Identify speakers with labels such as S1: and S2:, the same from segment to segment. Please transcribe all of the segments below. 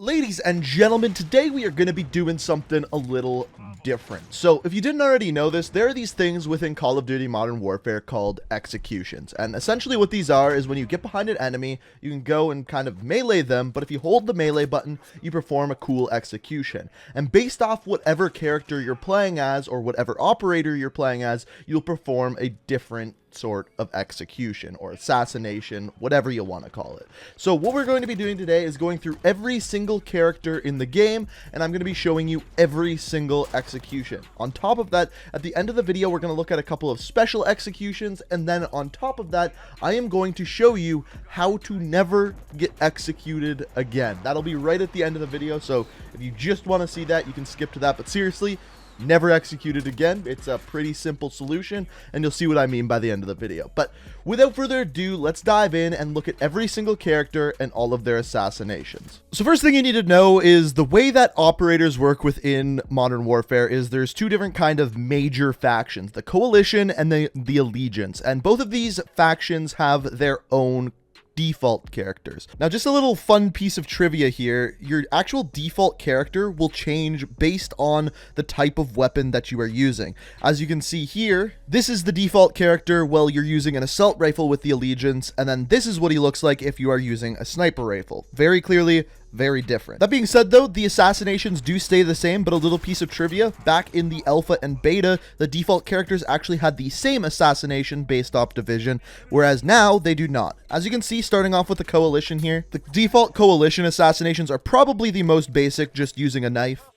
S1: Ladies and gentlemen, today we are going to be doing something a little different. So, if you didn't already know this, there are these things within Call of Duty Modern Warfare called executions. And essentially what these are is when you get behind an enemy, you can go and kind of melee them, but if you hold the melee button, you perform a cool execution. And based off whatever character you're playing as, or whatever operator you're playing as, you'll perform a different sort of execution or assassination, whatever you want to call it. So what we're going to be doing today is going through every single character in the game, and I'm going to be showing you every single execution. On top of that, at the end of the video, we're going to look at a couple of special executions, and then on top of that, I am going to show you how to never get executed again. That'll be right at the end of the video, so if you just want to see that, you can skip to that, but seriously, never executed again. It's a pretty simple solution, and you'll see what I mean by the end of the video. But without further ado, let's dive in and look at every single character and all of their assassinations. So first thing you need to know is the way that operators work within Modern Warfare is there's two different kind of major factions, the Coalition and the Allegiance, and both of these factions have their own default characters. Now, just a little fun piece of trivia here, your actual default character will change based on the type of weapon that you are using. As you can see here, this is the default character while you're using an assault rifle with the Allegiance, and then this is what he looks like if you are using a sniper rifle. Very clearly, very different. That being said though, the assassinations do stay the same, but a little piece of trivia, back in the alpha and beta, the default characters actually had the same assassination based off division, whereas now they do not. As you can see, starting off with the Coalition here, the default Coalition assassinations are probably the most basic, just using a knife.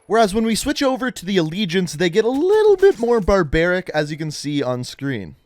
S1: Whereas when we switch over to the Allegiance, they get a little bit more barbaric, as you can see on screen.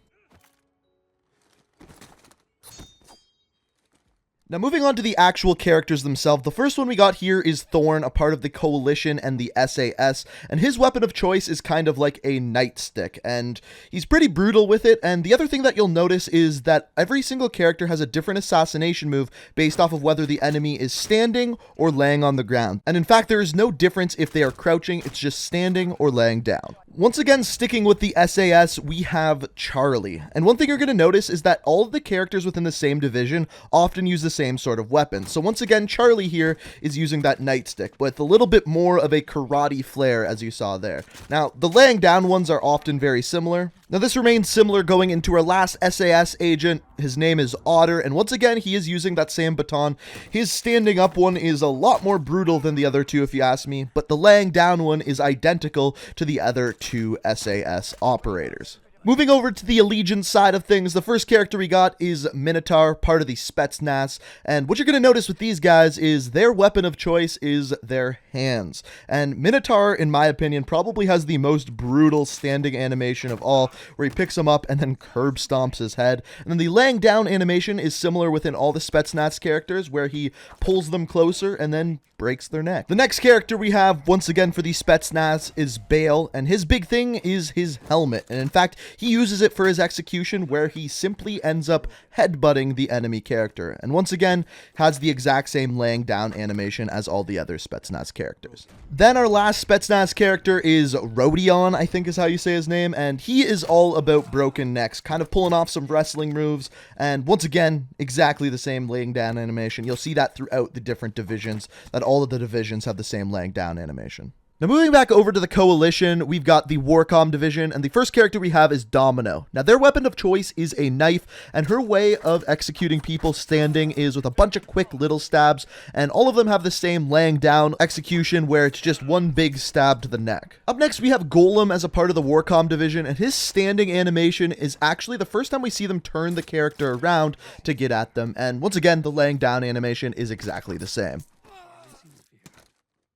S1: Now, moving on to the actual characters themselves, the first one we got here is Thorn, a part of the Coalition and the SAS, and his weapon of choice is kind of like a nightstick, and he's pretty brutal with it. And the other thing that you'll notice is that every single character has a different assassination move based off of whether the enemy is standing or laying on the ground. And in fact, there is no difference if they are crouching, it's just standing or laying down. Once again, sticking with the SAS, we have Charlie. And one thing you're going to notice is that all of the characters within the same division often use the same sort of weapon. So once again, Charlie here is using that nightstick with a little bit more of a karate flair, as you saw there. Now, the laying down ones are often very similar. Now, this remains similar going into our last SAS agent. His name is Otter, and once again, he is using that same baton. His standing up one is a lot more brutal than the other two, if you ask me, but the laying down one is identical to the other two SAS operators. Moving over to the Allegiance side of things, the first character we got is Minotaur, part of the Spetsnaz, and what you're going to notice with these guys is their weapon of choice is their hands. And Minotaur, in my opinion, probably has the most brutal standing animation of all, where he picks him up and then curb stomps his head. And then the laying down animation is similar within all the Spetsnaz characters, where he pulls them closer and then breaks their neck. The next character we have, once again for the Spetsnaz, is Bale, and his big thing is his helmet. And in fact, he uses it for his execution, where he simply ends up headbutting the enemy character. And once again, has the exact same laying down animation as all the other Spetsnaz characters. Then our last Spetsnaz character is Rodion, I think is how you say his name, and he is all about broken necks, kind of pulling off some wrestling moves, and once again, exactly the same laying down animation. You'll see that throughout the different divisions, that all of the divisions have the same laying down animation. Now, moving back over to the Coalition, we've got the Warcom division, and the first character we have is Domino. Now, their weapon of choice is a knife, and her way of executing people standing is with a bunch of quick little stabs, and all of them have the same laying down execution, where it's just one big stab to the neck. Up next, we have Golem as a part of the Warcom division, and his standing animation is actually the first time we see them turn the character around to get at them, and once again, the laying down animation is exactly the same.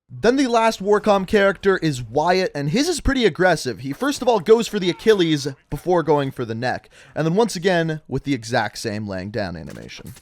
S1: Then the last Warcom character is Wyatt, and his is pretty aggressive. He first of all goes for the Achilles before going for the neck, and then once again with the exact same laying down animation.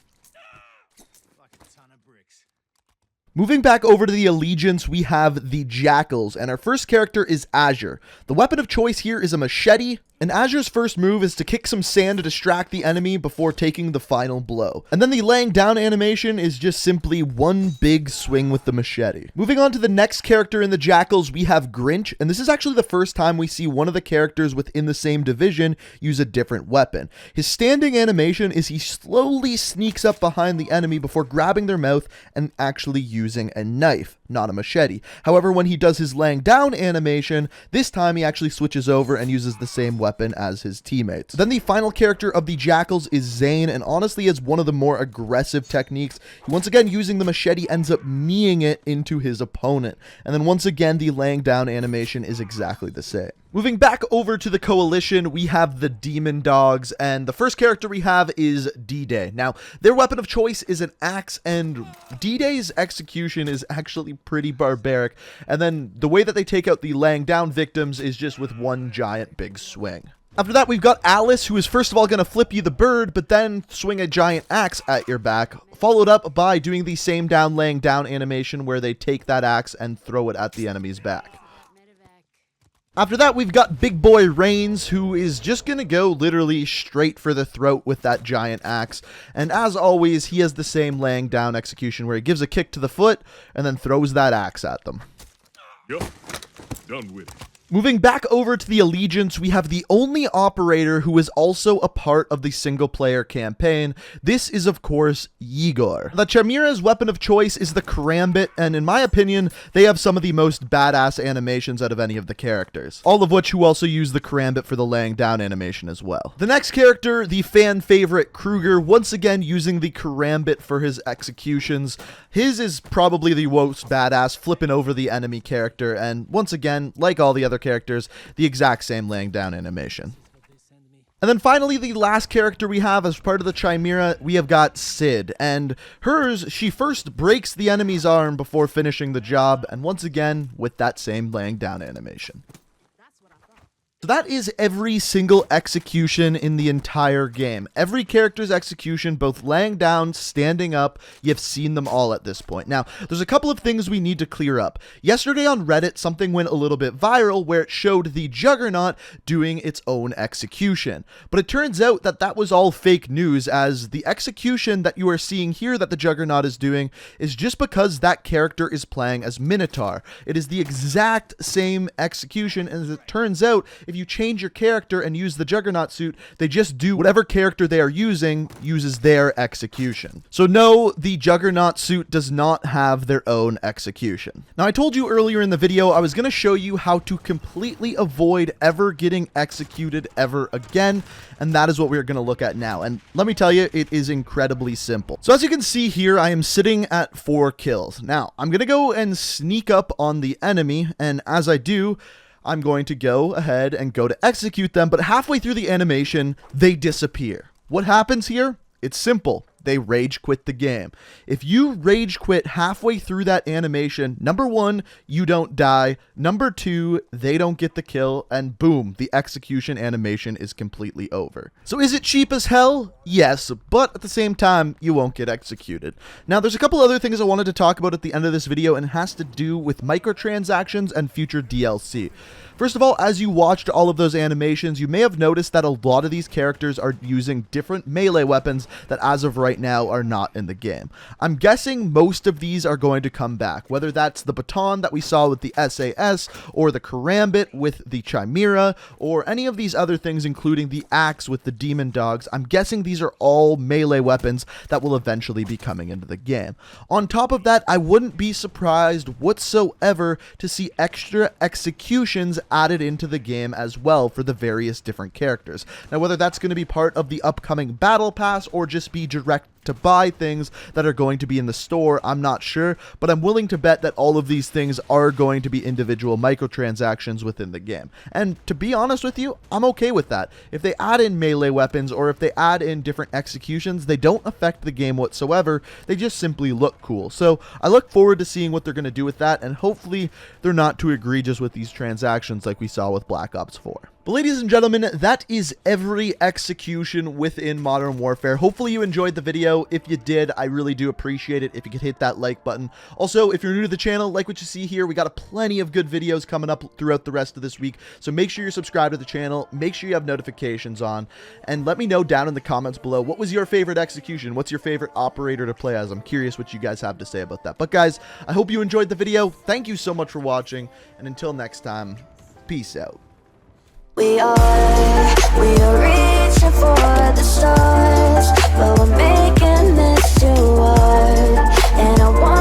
S1: Moving back over to the Allegiance, we have the Jackals, and our first character is Azure. The weapon of choice here is a machete, And Azure's first move is to kick some sand to distract the enemy before taking the final blow. And then the laying down animation is just simply one big swing with the machete. Moving on to the next character in the Jackals, we have Grinch, and this is actually the first time we see one of the characters within the same division use a different weapon. His standing animation is he slowly sneaks up behind the enemy before grabbing their mouth and actually using a knife, not a machete. However, when he does his laying down animation, this time he actually switches over and uses the same weapon as his teammates. Then the final character of the Jackals is Zane, and honestly is one of the more aggressive techniques. Once again, using the machete ends up kneeing it into his opponent. And then once again, the laying down animation is exactly the same. Moving back over to the Coalition, we have the Demon Dogs, and the first character we have is D-Day. Now, their weapon of choice is an axe, and D-Day's execution is actually pretty barbaric. And then the way that they take out the laying down victims is just with one giant big swing. After that, we've got Alice, who is first of all going to flip you the bird, but then swing a giant axe at your back, followed up by doing the same laying down animation where they take that axe and throw it at the enemy's back. After that, we've got Big Boy Reigns, who is just going to go literally straight for the throat with that giant axe. And as always, he has the same laying down execution where he gives a kick to the foot and then throws that axe at them.
S2: Yup, done with it.
S1: Moving back over to the Allegiance, we have the only operator who is also a part of the single-player campaign. This is, of course, Igor. The Chimera's weapon of choice is the Karambit, and in my opinion, they have some of the most badass animations out of any of the characters. All of which who also use the Karambit for the laying down animation as well. The next character, the fan favorite Kruger, once again using the Karambit for his executions. His is probably the most badass, flipping over the enemy character, and once again, like all the other characters, the exact same laying down animation. And then finally, the last character we have as part of the Chimera, we have got Sid, and hers, she first breaks the enemy's arm before finishing the job, and once again, with that same laying down animation. So that is every single execution in the entire game. Every character's execution, both laying down, standing up, you've seen them all at this point. Now, there's a couple of things we need to clear up. Yesterday on Reddit, something went a little bit viral where it showed the Juggernaut doing its own execution. But it turns out that that was all fake news, as the execution that you are seeing here that the Juggernaut is doing is just because that character is playing as Minotaur. It is the exact same execution, and as it turns out, if you change your character and use the Juggernaut suit, they just do whatever character they are using uses their execution. So no, the Juggernaut suit does not have their own execution. Now, I told you earlier in the video I was going to show you how to completely avoid ever getting executed ever again, and that is what we're going to look at now. And let me tell you, it is incredibly simple. So as you can see here, I am sitting at 4 kills. Now, I'm going to go and sneak up on the enemy, and as I do, I'm going to go ahead and go to execute them, but halfway through the animation, they disappear. What happens here? It's simple. They rage quit the game. If you rage quit halfway through that animation, number 1, you don't die. Number 2, they don't get the kill, and boom, the execution animation is completely over. So is it cheap as hell? Yes, but at the same time, you won't get executed. Now, there's a couple other things I wanted to talk about at the end of this video, and it has to do with microtransactions and future DLC. First of all, as you watched all of those animations, you may have noticed that a lot of these characters are using different melee weapons that as of right now are not in the game. I'm guessing most of these are going to come back, whether that's the baton that we saw with the SAS, or the Karambit with the Chimera, or any of these other things, including the axe with the Demon Dogs. I'm guessing these are all melee weapons that will eventually be coming into the game. On top of that, I wouldn't be surprised whatsoever to see extra executions added into the game as well for the various different characters. Now, whether that's going to be part of the upcoming battle pass or just be direct to buy things that are going to be in the store, I'm not sure, but I'm willing to bet that all of these things are going to be individual microtransactions within the game. And to be honest with you, I'm okay with that. If they add in melee weapons or if they add in different executions, they don't affect the game whatsoever. They just simply look cool. So I look forward to seeing what they're going to do with that, and hopefully they're not too egregious with these transactions like we saw with Black Ops 4. But ladies and gentlemen, that is every execution within Modern Warfare. Hopefully you enjoyed the video. video. If you did, I really do appreciate it if you could hit that like button. Also, if you're new to the channel, like what you see here, we got plenty of good videos coming up throughout the rest of this week. So make sure you're subscribed to the channel, make sure you have notifications on, and let me know down in the comments below, what was your favorite execution? What's your favorite operator to play as? I'm curious what you guys have to say about that. But guys, I hope you enjoyed the video. Thank you so much for watching, and until next time, peace out.
S3: We are reaching for the stars, but we're making this too hard, and I want